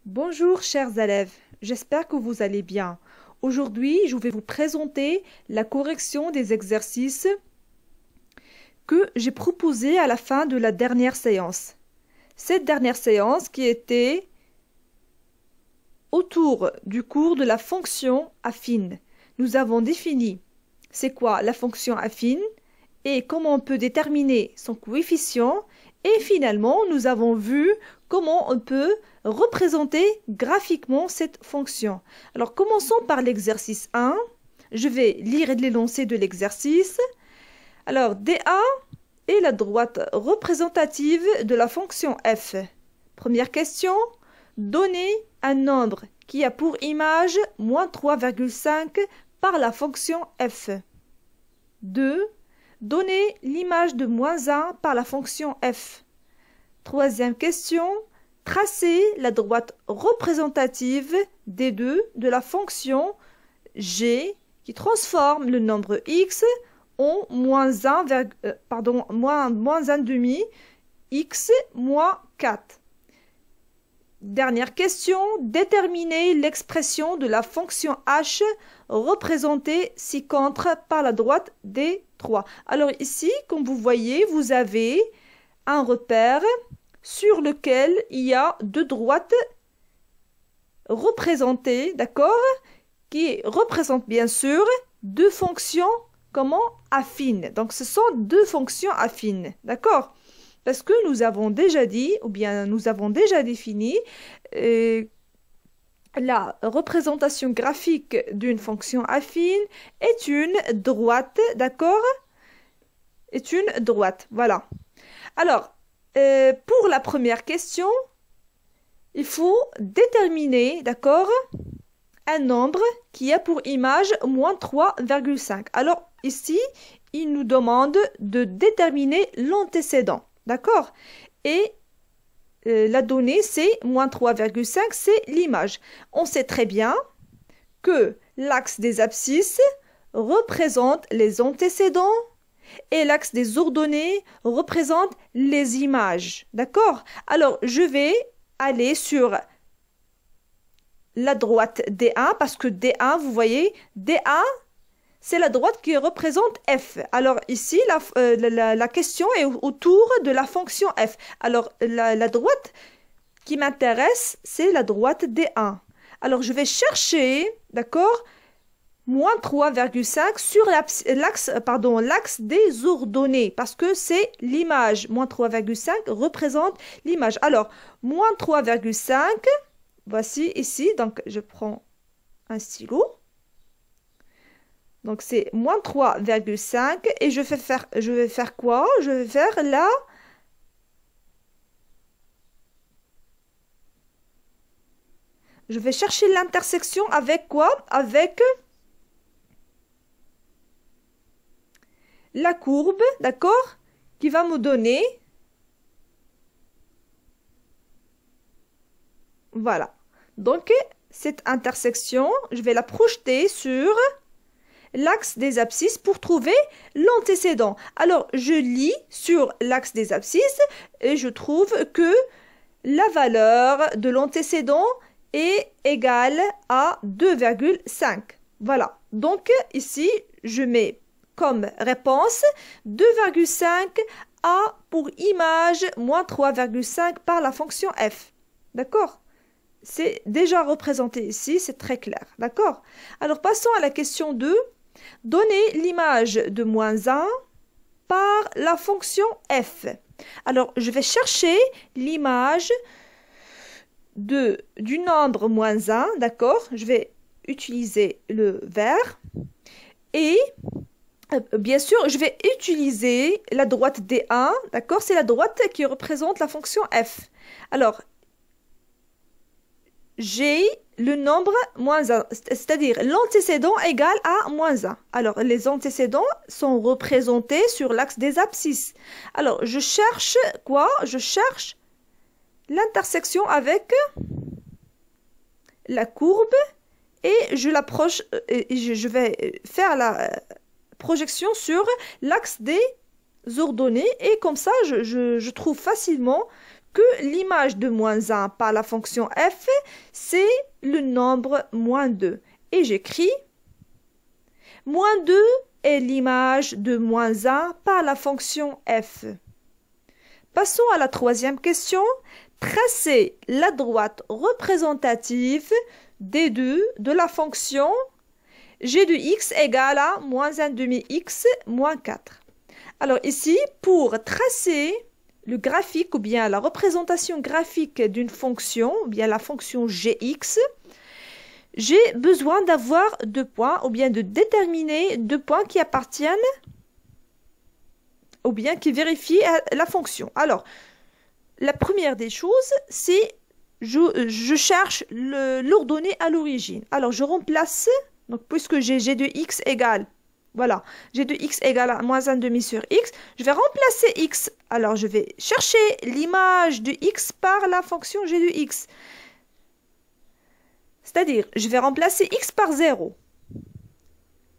Bonjour chers élèves, j'espère que vous allez bien. Aujourd'hui, je vais vous présenter la correction des exercices que j'ai proposés à la fin de la dernière séance. Cette dernière séance qui était autour du cours de la fonction affine. Nous avons défini c'est quoi la fonction affine et comment on peut déterminer son coefficient. Et finalement, nous avons vu comment on peut représenter graphiquement cette fonction. Alors, commençons par l'exercice 1. Je vais lire l'énoncé de l'exercice. Alors, DA est la droite représentative de la fonction f. Première question, donnez un nombre qui a pour image moins 3,5 par la fonction f. 2. Donnez l'image de moins 1 par la fonction f. Troisième question, tracez la droite représentative des deux de la fonction g qui transforme le nombre x en moins 1 demi x moins 4. Dernière question, déterminez l'expression de la fonction h représentée ci-contre par la droite des 3. Alors ici, comme vous voyez, vous avez un repère sur lequel il y a deux droites représentées, d'accord, qui représentent bien sûr deux fonctions affines. Donc ce sont deux fonctions affines, d'accord? Parce que nous avons déjà dit, ou bien nous avons déjà défini la représentation graphique d'une fonction affine est une droite, d'accord? Est une droite, voilà. Alors, pour la première question, il faut déterminer, d'accord, un nombre qui a pour image moins 3,5. Alors, ici, il nous demande de déterminer l'antécédent, d'accord? Et la donnée, c'est moins 3,5, c'est l'image. On sait très bien que l'axe des abscisses représente les antécédents et l'axe des ordonnées représente les images. D'accord? Alors, je vais aller sur la droite D1 parce que D1, vous voyez, D1, c'est la droite qui représente f. Alors ici, la question est autour de la fonction f. Alors, la droite qui m'intéresse, c'est la droite D1. Alors, je vais chercher, d'accord, moins 3,5 sur l'axe des ordonnées, parce que c'est l'image. Moins 3,5 représente l'image. Alors, moins 3,5, voici ici, donc je prends un stylo. Donc, c'est moins 3,5 et je vais faire quoi? Je vais faire là. Je vais chercher l'intersection avec quoi? Avec la courbe, d'accord, qui va me donner, voilà. Donc, cette intersection, je vais la projeter sur l'axe des abscisses pour trouver l'antécédent. Alors, je lis sur l'axe des abscisses et je trouve que la valeur de l'antécédent est égale à 2,5. Voilà. Donc, ici, je mets comme réponse 2,5 a pour image moins 3,5 par la fonction f. D'accord? C'est déjà représenté ici, c'est très clair. D'accord? Alors, passons à la question 2. Donnez l'image de moins 1 par la fonction f. Alors, je vais chercher l'image du nombre moins 1, d'accord? Je vais utiliser le vert et bien sûr, je vais utiliser la droite D1, d'accord? C'est la droite qui représente la fonction f. Alors, j'ai le nombre moins 1, c'est-à-dire l'antécédent égal à moins 1. Alors, les antécédents sont représentés sur l'axe des abscisses. Alors, je cherche quoi? Je cherche l'intersection avec la courbe et je vais faire la projection sur l'axe des ordonnées et comme ça, je trouve facilement que l'image de moins 1 par la fonction f, c'est le nombre moins 2. Et j'écris moins 2 est l'image de moins 1 par la fonction f. Passons à la troisième question. Tracez la droite représentative des deux de la fonction g de x égale à moins 1 demi x moins 4. Alors ici, pour tracer le graphique ou bien la représentation graphique d'une fonction, ou bien la fonction gx, j'ai besoin d'avoir deux points ou bien de déterminer deux points qui appartiennent ou bien qui vérifient la fonction. Alors, la première des choses, c'est je cherche l'ordonnée à l'origine. Alors, je remplace, donc puisque j'ai g de x égale, voilà, g de x égale à moins 1 demi sur x, je vais remplacer x. Alors, je vais chercher l'image de x par la fonction g de x. C'est-à-dire, je vais remplacer x par 0.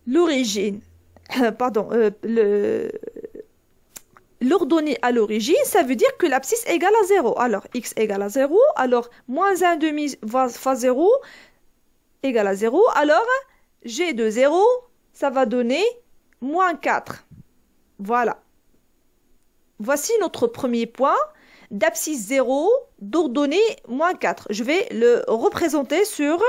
L'origine, pardon, l'ordonnée à l'origine, ça veut dire que l'abscisse égale à 0. Alors, x égale à 0. Alors, moins 1 demi fois 0 égale à 0. Alors, g de 0, ça va donner moins 4. Voilà. Voici notre premier point d'abscisse 0 d'ordonnée moins 4. Je vais le représenter sur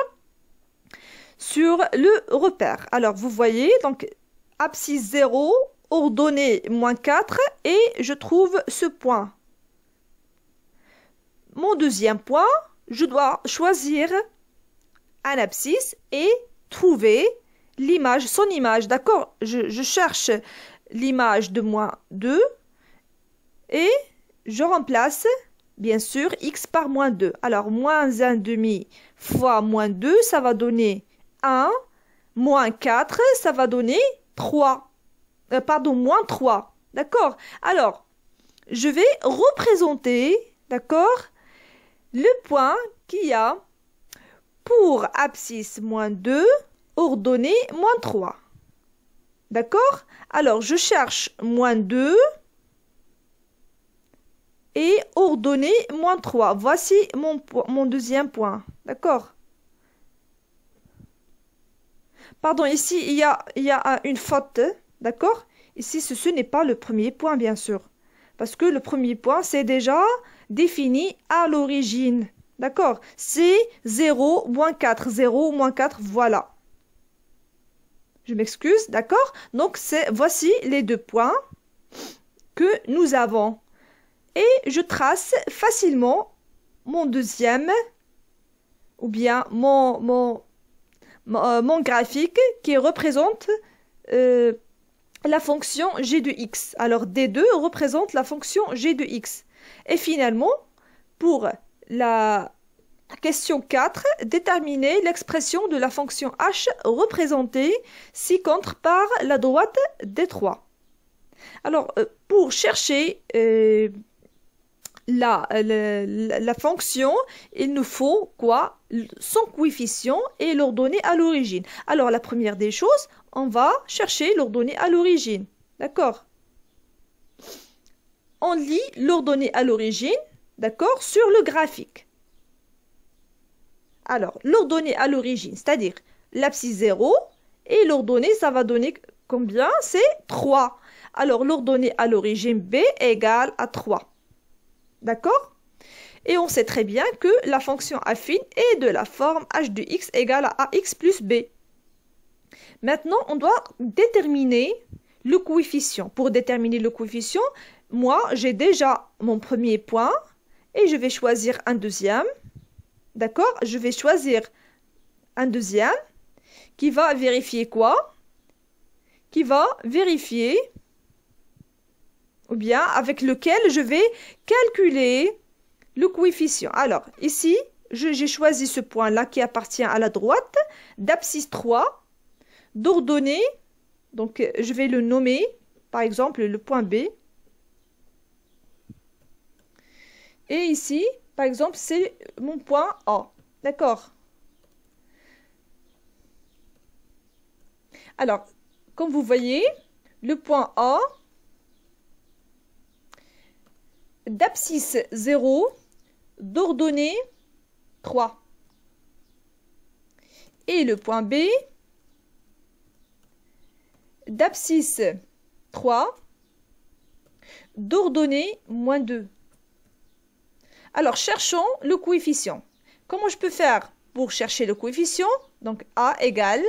le repère. Alors, vous voyez, donc, abscisse 0, ordonnée moins 4, et je trouve ce point. Mon deuxième point, je dois choisir un abscisse et trouver l'image, son image, d'accord? Je cherche l'image de moins 2 et je remplace, bien sûr, x par moins 2. Alors, moins 1 demi fois moins 2, ça va donner 1. Moins 4, ça va donner 3. Pardon, moins 3. D'accord? Alors, je vais représenter, d'accord, le point qu'il y a pour abscisse moins 2, ordonnée moins 3. D'accord? Alors, je cherche moins 2 et ordonnée moins 3. Voici mon deuxième point. D'accord? Pardon, ici, il y a une faute. D'accord? Ici, ce n'est pas le premier point, bien sûr. Parce que le premier point, c'est déjà défini à l'origine. D'accord? C'est 0, moins 4. 0, moins 4, voilà. Je m'excuse, d'accord? Donc, voici les deux points que nous avons. Et je trace facilement mon deuxième, ou bien mon graphique qui représente la fonction g de x. Alors, D2 représente la fonction g de x. Et finalement, pour la question 4, déterminer l'expression de la fonction h représentée ci-contre par la droite D3. Alors, pour chercher la fonction, il nous faut quoi? Son coefficient et l'ordonnée à l'origine. Alors, la première des choses, on va chercher l'ordonnée à l'origine. D'accord? On lit l'ordonnée à l'origine, d'accord, sur le graphique. Alors, l'ordonnée à l'origine, c'est-à-dire l'abscisse 0, et l'ordonnée, ça va donner combien? C'est 3. Alors, l'ordonnée à l'origine b égale à 3. D'accord? Et on sait très bien que la fonction affine est de la forme h de x égale à ax plus b. Maintenant, on doit déterminer le coefficient. Pour déterminer le coefficient, moi, j'ai déjà mon premier point et je vais choisir un deuxième. D'accord? Je vais choisir un deuxième qui va vérifier quoi? Qui va vérifier, ou bien avec lequel je vais calculer le coefficient. Alors, ici, j'ai choisi ce point-là qui appartient à la droite, d'abscisse 3, d'ordonnée, donc je vais le nommer, par exemple, le point B. Et ici, par exemple, c'est mon point A. D'accord? Alors, comme vous voyez, le point A d'abscisse 0, d'ordonnée 3. Et le point B, d'abscisse 3, d'ordonnée moins 2. Alors, cherchons le coefficient. Comment je peux faire pour chercher le coefficient? Donc, A égale,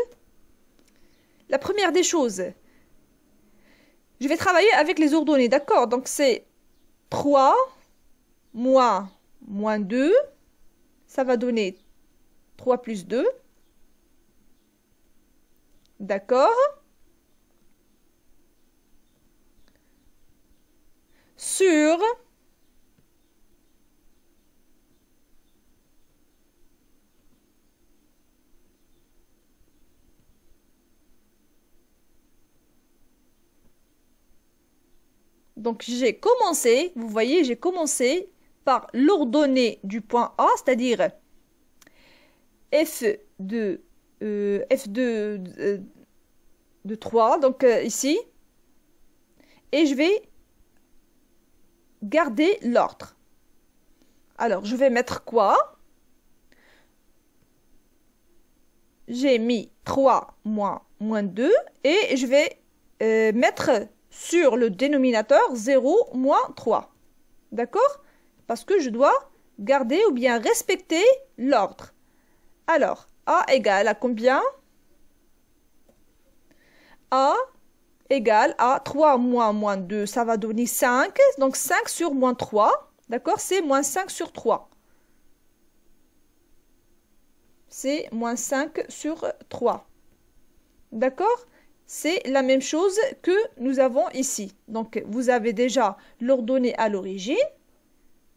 la première des choses, je vais travailler avec les ordonnées, d'accord? Donc, c'est 3 moins 2, ça va donner 3 plus 2, d'accord? Sur donc j'ai commencé, vous voyez, j'ai commencé par l'ordonnée du point A, c'est-à-dire F de 3, donc ici, et je vais garder l'ordre. Alors, je vais mettre quoi? J'ai mis 3 moins 2 et je vais mettre sur le dénominateur 0 moins 3. D'accord? Parce que je dois garder ou bien respecter l'ordre. Alors, A égale à combien? A égale à 3 moins 2, ça va donner 5. Donc 5 sur moins 3, d'accord? C'est moins 5 sur 3. C'est moins 5 sur 3. D'accord? C'est la même chose que nous avons ici. Donc, vous avez déjà l'ordonnée à l'origine,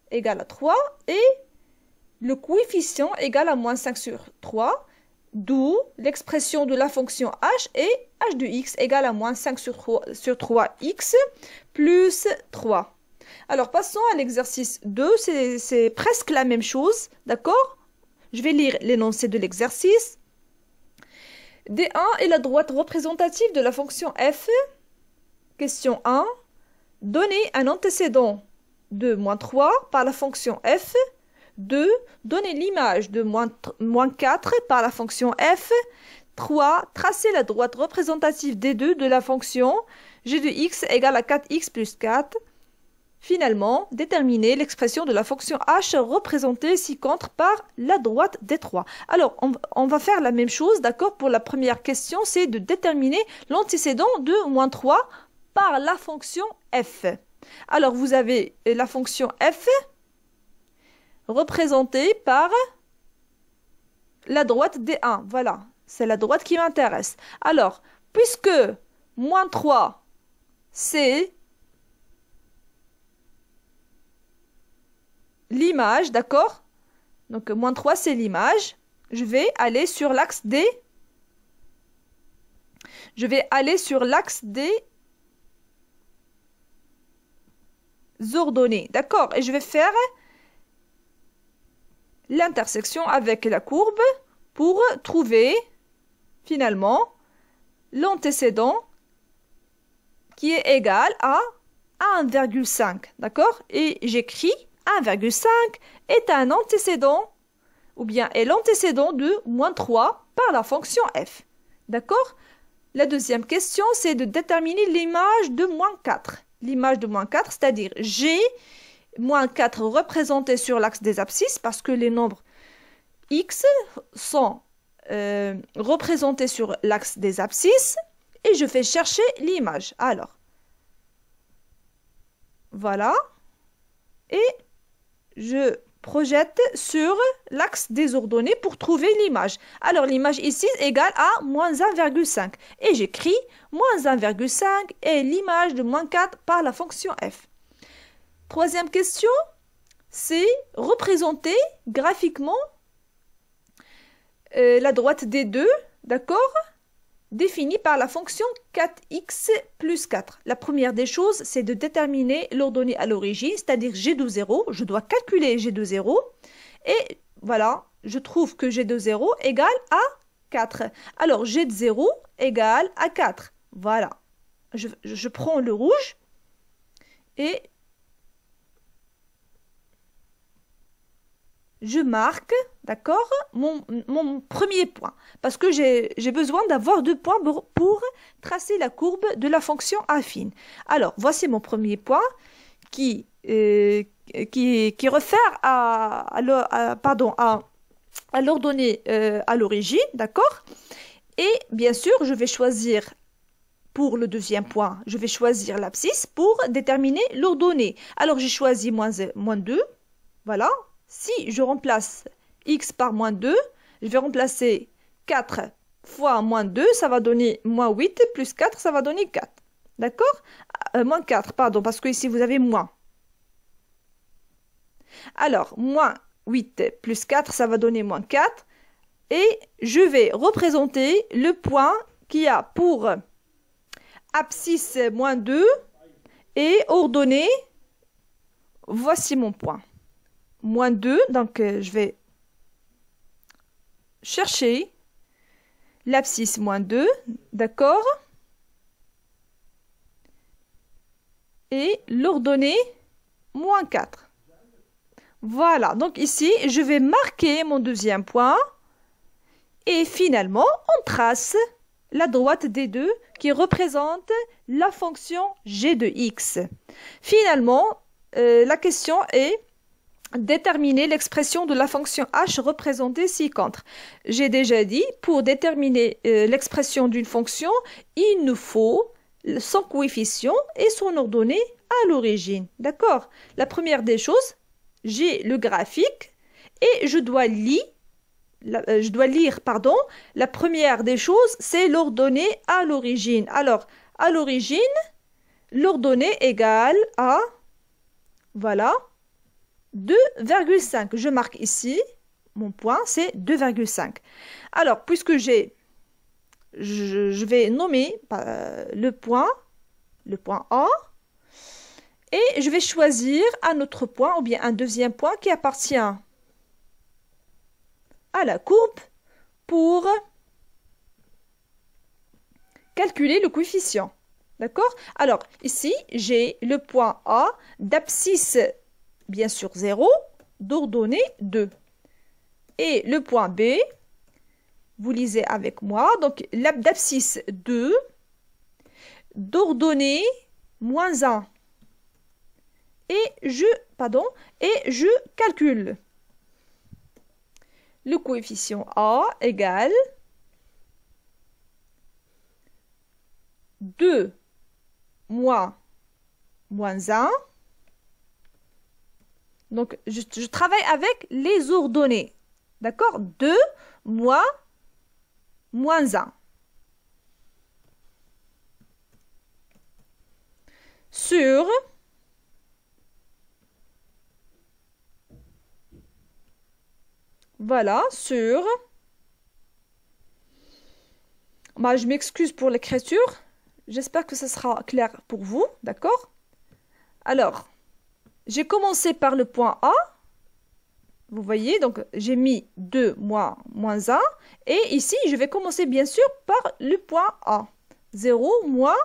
égale à 3, et le coefficient égale à moins 5 sur 3, d'où l'expression de la fonction h et h de x égale à moins 5 sur 3x plus 3. Alors, passons à l'exercice 2, c'est presque la même chose, d'accord? Je vais lire l'énoncé de l'exercice. D1 est la droite représentative de la fonction f. Question 1. Donnez un antécédent de moins 3 par la fonction f. 2. Donnez l'image de moins 4 par la fonction f. 3. Tracez la droite représentative D2 de la fonction g de x égale à 4x plus 4. Finalement, déterminez l'expression de la fonction h représentée ci-contre par la droite D3. Alors, on va faire la même chose, d'accord? Pour la première question, c'est de déterminer l'antécédent de moins 3 par la fonction f. Alors, vous avez la fonction f représentée par la droite D1. Voilà, c'est la droite qui m'intéresse. Alors, puisque moins 3, c'est l'image, d'accord? Donc, moins 3, c'est l'image. Je vais aller sur l'axe D. Je vais aller sur l'axe des ordonnées, d'accord? Et je vais faire l'intersection avec la courbe pour trouver, finalement, l'antécédent qui est égal à 1,5, d'accord? Et j'écris 1,5 est un antécédent, ou bien est l'antécédent de moins 3 par la fonction f. D'accord? La deuxième question, c'est de déterminer l'image de moins 4. L'image de moins 4, c'est-à-dire g moins 4 représenté sur l'axe des abscisses, parce que les nombres x sont représentés sur l'axe des abscisses, et je fais chercher l'image. Alors, voilà. Et je projette sur l'axe des ordonnées pour trouver l'image. Alors, l'image ici est égale à moins 1,5. Et j'écris moins 1,5 et l'image de moins 4 par la fonction f. Troisième question, c'est représenter graphiquement la droite D2, d'accord, définie par la fonction 4x plus 4. La première des choses, c'est de déterminer l'ordonnée à l'origine, c'est-à-dire g de 0. Je dois calculer g de 0. Et voilà, je trouve que g de 0 égale à 4. Alors, g de 0 égale à 4. Voilà. Je prends le rouge et je marque, d'accord, mon premier point. Parce que j'ai besoin d'avoir 2 points pour tracer la courbe de la fonction affine. Alors, voici mon premier point qui réfère à l'ordonnée à l'origine, d'accord? Et bien sûr, je vais choisir pour le deuxième point, je vais choisir l'abscisse pour déterminer l'ordonnée. Alors, j'ai choisi moins 2, voilà. Si je remplace x par moins 2, je vais remplacer 4 fois moins 2, ça va donner moins 8, plus 4, ça va donner 4. D'accord? Moins 4, pardon, parce que ici vous avez moins. Alors, moins 8 plus 4, ça va donner moins 4. Et je vais représenter le point qui a pour abscisse moins 2 et ordonnée. Voici mon point. Moins 2, donc je vais chercher l'abscisse moins 2, d'accord? Et l'ordonnée moins 4. Voilà, donc ici, je vais marquer mon deuxième point. Et finalement, on trace la droite des deux qui représente la fonction g de x. Finalement, la question est déterminer l'expression de la fonction h représentée ci-contre. J'ai déjà dit, pour déterminer l'expression d'une fonction, il nous faut son coefficient et son ordonnée à l'origine. D'accord? La première des choses, j'ai le graphique et je dois lire, la première des choses, c'est l'ordonnée à l'origine. Alors, à l'origine, l'ordonnée égale à, voilà, 2,5. Je marque ici, mon point, c'est 2,5. Alors, puisque je vais nommer le point A, et je vais choisir un autre point, ou bien un deuxième point qui appartient à la courbe pour calculer le coefficient. D'accord? Alors, ici, j'ai le point A d'abscisse, bien sûr, 0, d'ordonnée 2. Et le point B, vous lisez avec moi, donc d'abscisse 2, d'ordonnée moins 1. Et je calcule le coefficient A égale 2 moins 1. Donc, je travaille avec les ordonnées. D'accord? 2 moins 1. Sur voilà, sur... je m'excuse pour l'écriture. J'espère que ce sera clair pour vous, d'accord? Alors, j'ai commencé par le point A. Vous voyez, donc j'ai mis 2 moins 1. Et ici, je vais commencer bien sûr par le point A. 0 moins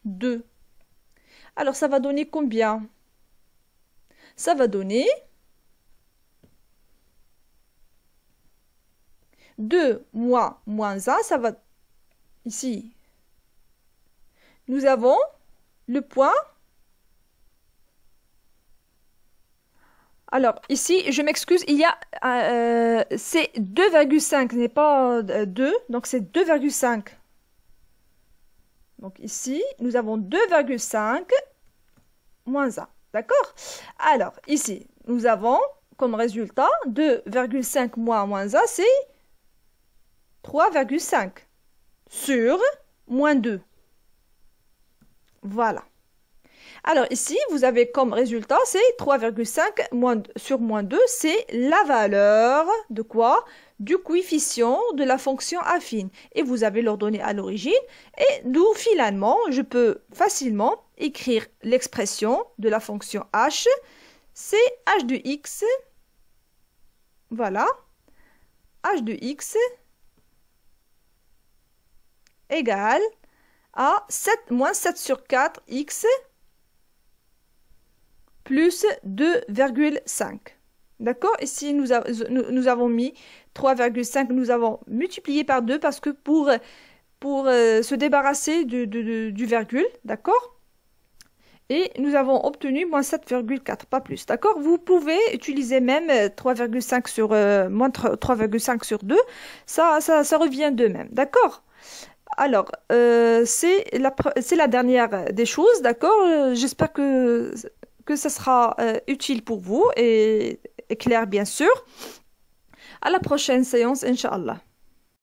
2. Alors, ça va donner combien? Ça va donner 2 moins 1, ça va ici. Nous avons le point. Alors, ici, je m'excuse, il y a c'est 2,5, ce n'est pas 2, donc c'est 2,5. Donc ici, nous avons 2,5 moins 1. D'accord? Alors, ici, nous avons comme résultat 2,5 moins 1, c'est 3,5 sur moins 2. Voilà. Alors ici, vous avez comme résultat, c'est 3,5 sur moins 2, c'est la valeur de quoi? Du coefficient de la fonction affine. Et vous avez l'ordonnée à l'origine. Et d'où finalement, je peux facilement écrire l'expression de la fonction h. C'est h de x. Voilà. H de x égale à moins 7 sur 4 x plus 2,5. D'accord? Ici, nous avons mis 3,5, nous avons multiplié par 2 parce que pour se débarrasser du virgule, d'accord? Et nous avons obtenu moins 7,4, pas plus, d'accord? Vous pouvez utiliser même 3,5 sur moins 3,5 sur 2, ça revient de même, d'accord? Alors, c'est la dernière des choses, d'accord? J'espère que ça sera utile pour vous et clair, bien sûr. À la prochaine séance, Inch'Allah.